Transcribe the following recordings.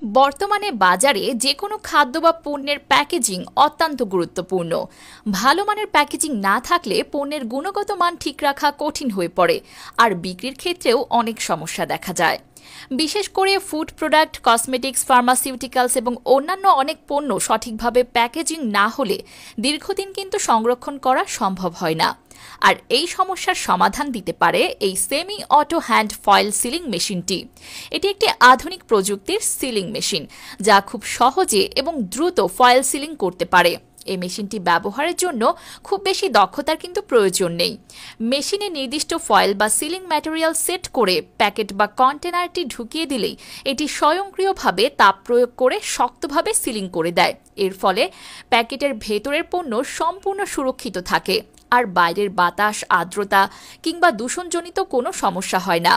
বর্তমানে বাজারে যে কোনো খাদ্য বা পণ্যের প্যাকেজিং অত্যন্ত গুরুত্বপূর্ণ। ভালো মানের প্যাকেজিং না থাকলে পণ্যের গুণগত মান ঠিক রাখা কঠিন হয়ে পড়ে, আর বিক্রির ক্ষেত্রেও অনেক সমস্যা দেখা যায়। বিশেষ করে ফুড প্রোডাক্ট, কসমেটিক্স, ফার্মাসিউটিক্যালস এবং অন্যান্য অনেক পণ্য সঠিকভাবে প্যাকেজিং না হলে দীর্ঘদিন কিন্তু সংরক্ষণ করা সম্ভব হয় না। আর এই সমস্যার সমাধান দিতে পারে এই semi auto hand foil ceiling মেশিনটি। এটি একটি আধুনিক প্রযুক্তির সিলিং মেশিন, যা খুব সহজে এবং দ্রুত ফয়েল সিলিং করতে পারে। এই মেশিনটি ব্যবহারের জন্য খুব বেশি দক্ষতার কিন্তু প্রয়োজন নেই। মেশিনে নির্দিষ্ট ফয়েল বা সিলিং ম্যাটেরিয়াল সেট করে প্যাকেট বা কন্টেনারটি ঢুকিয়ে দিলেই এটি স্বয়ংক্রিয়ভাবে তাপ প্রয়োগ করে শক্তভাবে সিলিং করে দেয়। এর ফলে প্যাকেটের ভেতরের পণ্য সম্পূর্ণ সুরক্ষিত থাকে, আর বাইরের বাতাস, আর্দ্রতা কিংবা দূষণজনিত কোনো সমস্যা হয় না।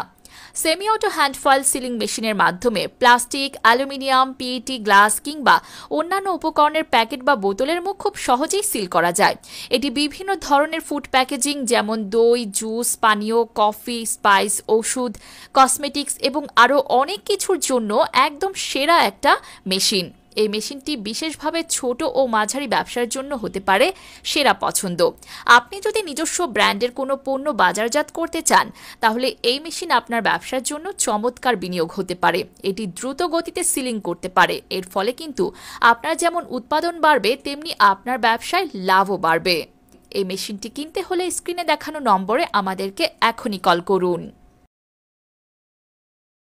Semi auto hand foil ceiling মেশিনের মাধ্যমে প্লাস্টিক, অ্যালুমিনিয়াম, পিইটি, গ্লাস কিংবা অন্যান্য উপকরণের প্যাকেট বা বোতলের মুখ খুব সহজেই সিল করা যায়। এটি বিভিন্ন ধরনের ফুড প্যাকেজিং যেমন দই, জুস, পানীয়, কফি, স্পাইস, ওষুধ, কসমেটিক্স এবং আরও অনেক কিছুর জন্য একদম সেরা একটা মেশিন। এই মেশিনটি বিশেষভাবে ছোট ও মাঝারি ব্যবসার জন্য হতে পারে সেরা পছন্দ। আপনি যদি নিজস্ব ব্র্যান্ডের কোনো পণ্য বাজারজাত করতে চান, তাহলে এই মেশিন আপনার ব্যবসার জন্য চমৎকার বিনিয়োগ হতে পারে। এটি দ্রুত গতিতে সিলিং করতে পারে, এর ফলে কিন্তু আপনার যেমন উৎপাদন বাড়বে, তেমনি আপনার ব্যবসায় লাভও বাড়বে। এই মেশিনটি কিনতে হলে স্ক্রিনে দেখানো নম্বরে আমাদেরকে এখনই কল করুন।